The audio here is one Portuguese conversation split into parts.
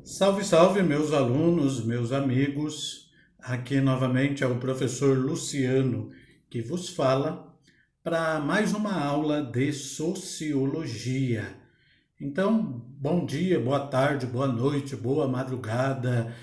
Salve, salve, meus alunos, meus amigos. Aqui novamente é o professor Luciano que vos fala para mais uma aula de sociologia. Então, bom dia, boa tarde, boa noite, boa madrugada.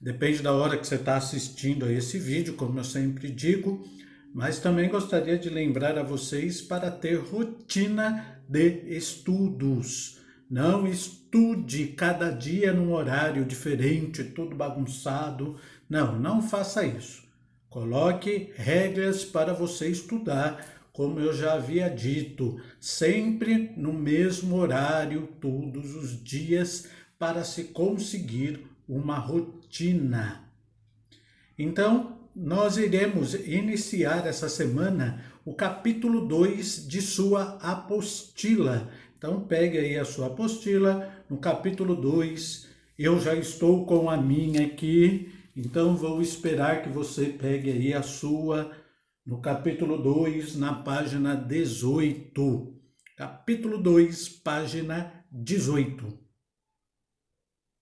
Depende da hora que você está assistindo a esse vídeo, como eu sempre digo. Mas também gostaria de lembrar a vocês para ter rotina de estudos. Não estude cada dia num horário diferente, tudo bagunçado. Não, não faça isso. Coloque regras para você estudar, como eu já havia dito, sempre no mesmo horário, todos os dias, para se conseguir uma rotina. Então, nós iremos iniciar essa semana o capítulo 2 de sua apostila. Então, pegue aí a sua apostila, no capítulo 2, eu já estou com a minha aqui, então vou esperar que você pegue aí a sua no capítulo 2, na página 18. Capítulo 2, página 18.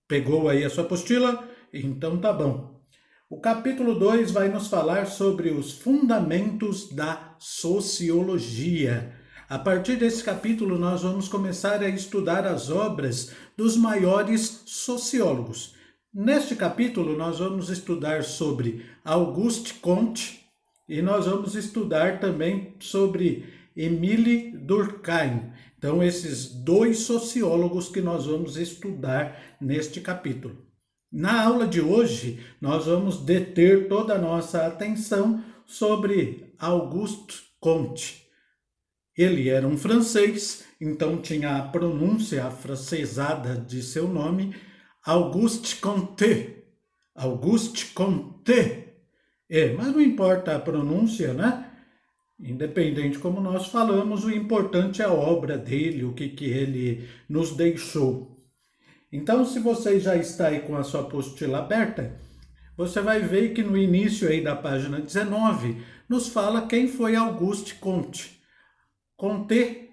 Pegou aí a sua apostila? Então tá bom. O capítulo 2 vai nos falar sobre os fundamentos da sociologia. A partir desse capítulo, nós vamos começar a estudar as obras dos maiores sociólogos. Neste capítulo, nós vamos estudar sobre Auguste Comte e nós vamos estudar também sobre Émile Durkheim. Então, esses dois sociólogos que nós vamos estudar neste capítulo. Na aula de hoje, nós vamos deter toda a nossa atenção sobre Auguste Comte. Ele era um francês, então tinha a pronúncia afrancesada de seu nome, Auguste Comte. Auguste Comte. Mas não importa a pronúncia, né? Independente como nós falamos, o importante é a obra dele, o que ele nos deixou. Então, se você já está aí com a sua apostila aberta, você vai ver que no início aí da página 19 nos fala quem foi Auguste Comte. Comte,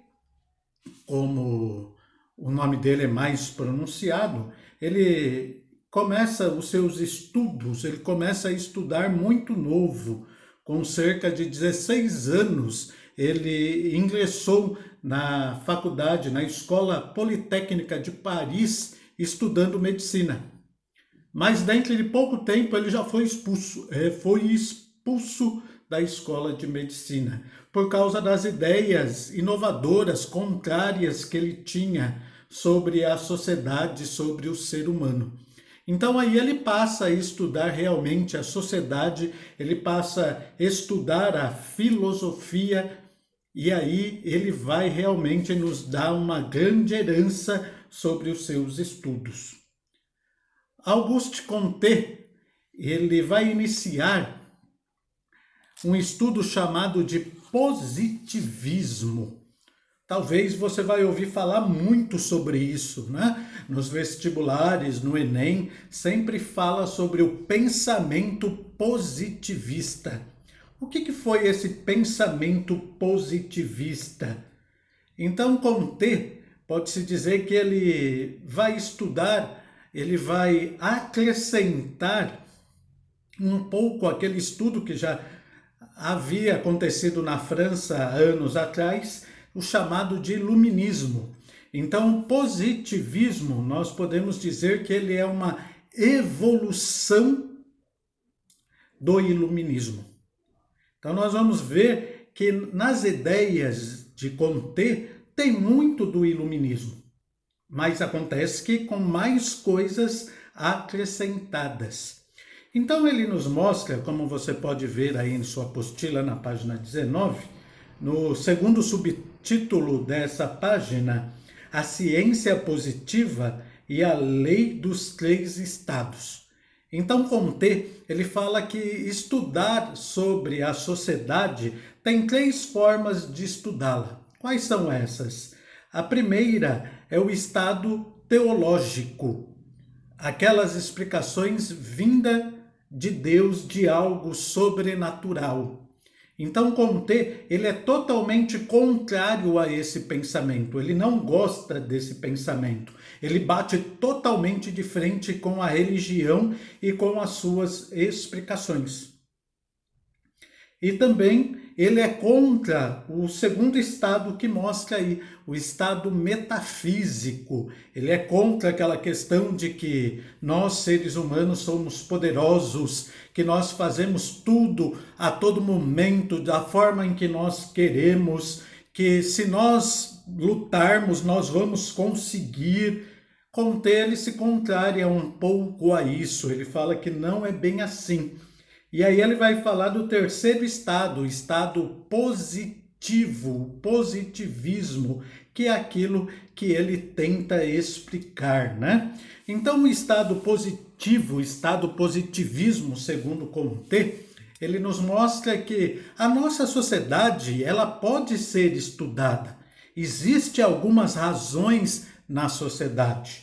como o nome dele é mais pronunciado, ele começa os seus estudos, ele começa a estudar muito novo, com cerca de 16 anos, ele ingressou na faculdade, na Escola Politécnica de Paris, estudando medicina. Mas dentro de pouco tempo ele já foi expulso da escola de medicina, por causa das ideias inovadoras, contrárias que ele tinha sobre a sociedade, sobre o ser humano. Então aí ele passa a estudar realmente a sociedade, ele passa a estudar a filosofia, e aí ele vai realmente nos dar uma grande herança sobre os seus estudos. Auguste Comte, ele vai iniciar um estudo chamado de positivismo. Talvez você vai ouvir falar muito sobre isso, né? Nos vestibulares, no Enem, sempre fala sobre o pensamento positivista. O que foi esse pensamento positivista? Então, Comte, pode-se dizer que ele vai estudar, ele vai acrescentar um pouco aquele estudo que já havia acontecido na França anos atrás, o chamado de iluminismo. Então, o positivismo, nós podemos dizer que ele é uma evolução do iluminismo. Então, nós vamos ver que nas ideias de Comte tem muito do iluminismo, mas acontece que com mais coisas acrescentadas. Então ele nos mostra, como você pode ver aí em sua apostila na página 19, no segundo subtítulo dessa página, a ciência positiva e a lei dos três estados. Então Comte, ele fala que estudar sobre a sociedade tem três formas de estudá-la. Quais são essas? A primeira é o estado teológico, aquelas explicações vindas de Deus de algo sobrenatural. Então, Comte, ele é totalmente contrário a esse pensamento, ele não gosta desse pensamento, ele bate totalmente de frente com a religião e com as suas explicações. E também ele é contra o segundo estado que mostra aí, o estado metafísico. Ele é contra aquela questão de que nós, seres humanos, somos poderosos, que nós fazemos tudo a todo momento, da forma em que nós queremos, que se nós lutarmos, nós vamos conseguir. Comte, ele se contraria um pouco a isso, ele fala que não é bem assim. E aí ele vai falar do terceiro estado, o estado positivo, o positivismo, que é aquilo que ele tenta explicar, né? Então o estado positivo, o estado positivismo, segundo Comte, ele nos mostra que a nossa sociedade, ela pode ser estudada. Existem algumas razões na sociedade.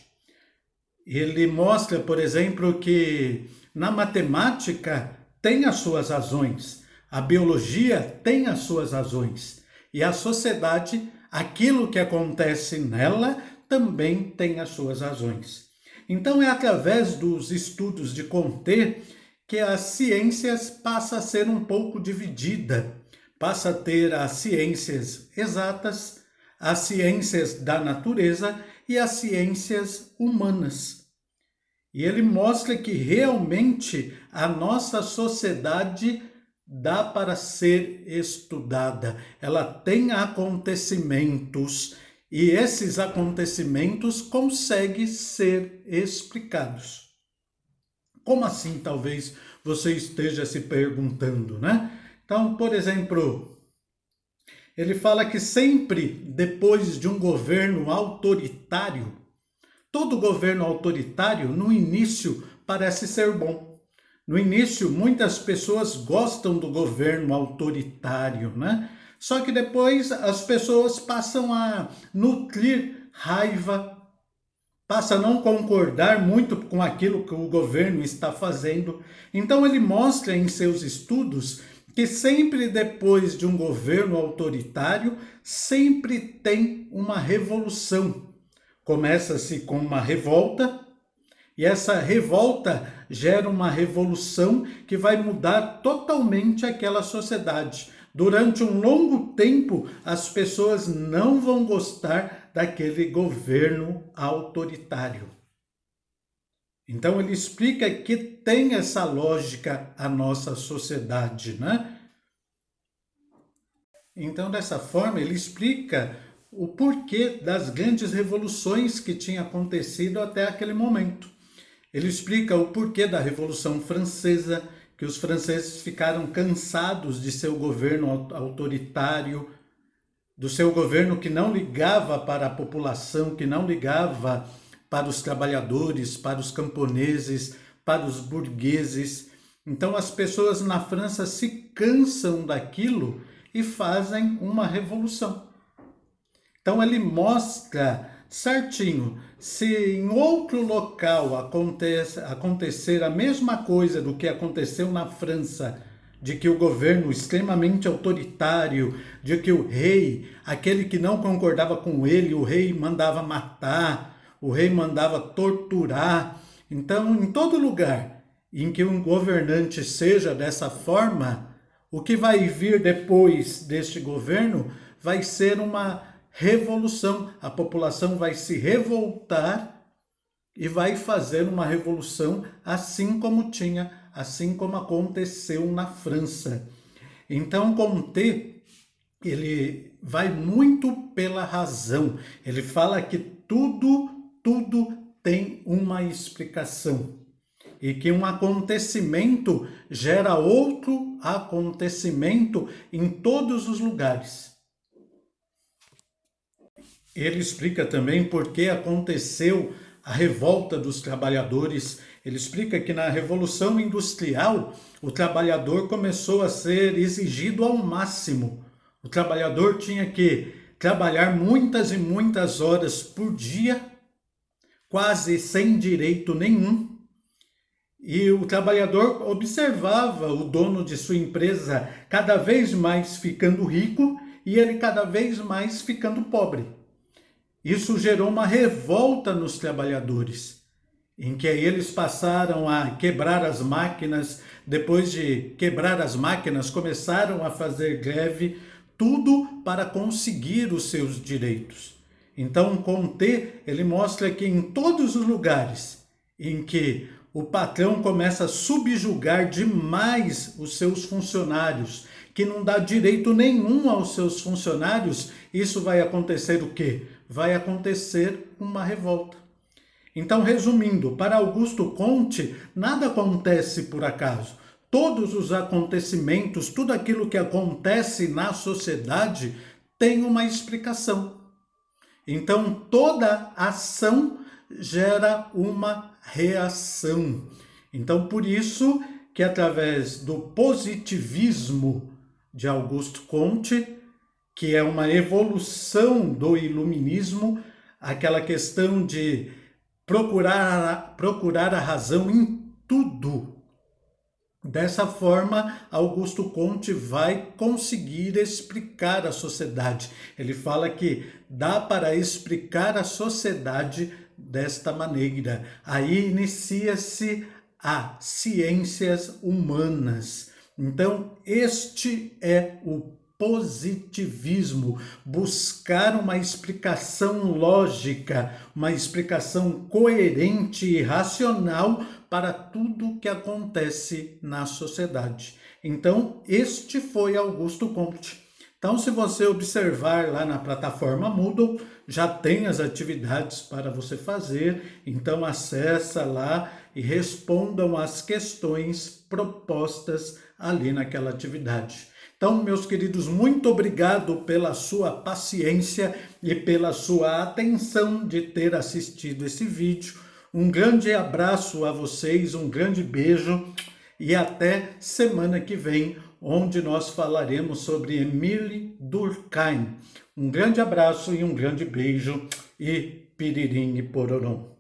Ele mostra, por exemplo, que na matemática tem as suas razões, a biologia tem as suas razões, e a sociedade, aquilo que acontece nela, também tem as suas razões. Então é através dos estudos de Comte que as ciências passam a ser um pouco dividida, passa a ter as ciências exatas, as ciências da natureza e as ciências humanas. E ele mostra que realmente a nossa sociedade dá para ser estudada. Ela tem acontecimentos e esses acontecimentos conseguem ser explicados. Como assim, talvez você esteja se perguntando, né? Então, por exemplo, ele fala que sempre depois de um governo autoritário, todo governo autoritário, no início, parece ser bom. No início, muitas pessoas gostam do governo autoritário, né? Só que depois as pessoas passam a nutrir raiva, passam a não concordar muito com aquilo que o governo está fazendo. Então ele mostra em seus estudos que sempre depois de um governo autoritário, sempre tem uma revolução. Começa-se com uma revolta, e essa revolta gera uma revolução que vai mudar totalmente aquela sociedade. Durante um longo tempo, as pessoas não vão gostar daquele governo autoritário. Então ele explica que tem essa lógica a nossa sociedade, né? Então, dessa forma, ele explica o porquê das grandes revoluções que tinham acontecido até aquele momento. Ele explica o porquê da Revolução Francesa, que os franceses ficaram cansados de seu governo autoritário, do seu governo que não ligava para a população, que não ligava para os trabalhadores, para os camponeses, para os burgueses. Então as pessoas na França se cansam daquilo e fazem uma revolução. Então ele mostra certinho, se em outro local acontecer a mesma coisa do que aconteceu na França, de que o governo extremamente autoritário, de que o rei, aquele que não concordava com ele, o rei mandava matar, o rei mandava torturar. Então, em todo lugar em que um governante seja dessa forma, o que vai vir depois deste governo vai ser uma revolução. A população vai se revoltar e vai fazer uma revolução assim como aconteceu na França. Então, Comte, ele vai muito pela razão. Ele fala que tudo tem uma explicação. E que um acontecimento gera outro acontecimento em todos os lugares. Ele explica também por que aconteceu a revolta dos trabalhadores. Ele explica que na Revolução Industrial, o trabalhador começou a ser exigido ao máximo. O trabalhador tinha que trabalhar muitas e muitas horas por dia, quase sem direito nenhum. E o trabalhador observava o dono de sua empresa cada vez mais ficando rico e ele cada vez mais ficando pobre. Isso gerou uma revolta nos trabalhadores, em que eles passaram a quebrar as máquinas, depois de quebrar as máquinas, começaram a fazer greve, tudo para conseguir os seus direitos. Então, Comte, ele mostra que em todos os lugares em que o patrão começa a subjugar demais os seus funcionários, que não dá direito nenhum aos seus funcionários, isso vai acontecer o quê? Vai acontecer uma revolta. Então, resumindo, para Augusto Comte, nada acontece por acaso. Todos os acontecimentos, tudo aquilo que acontece na sociedade tem uma explicação. Então, toda ação gera uma reação. Então, por isso que através do positivismo de Augusto Comte, que é uma evolução do iluminismo, aquela questão de procurar a razão em tudo. Dessa forma, Augusto Comte vai conseguir explicar a sociedade. Ele fala que dá para explicar a sociedade desta maneira. Aí inicia-se as ciências humanas. Então, este é o positivismo, buscar uma explicação lógica, uma explicação coerente e racional para tudo que acontece na sociedade. Então, este foi Augusto Comte. Então, se você observar lá na plataforma Moodle, já tem as atividades para você fazer, então acessa lá e respondam as questões propostas ali naquela atividade. Então, meus queridos, muito obrigado pela sua paciência e pela sua atenção de ter assistido esse vídeo. Um grande abraço a vocês, um grande beijo e até semana que vem, onde nós falaremos sobre Émile Durkheim. Um grande abraço e um grande beijo e piririm e pororom.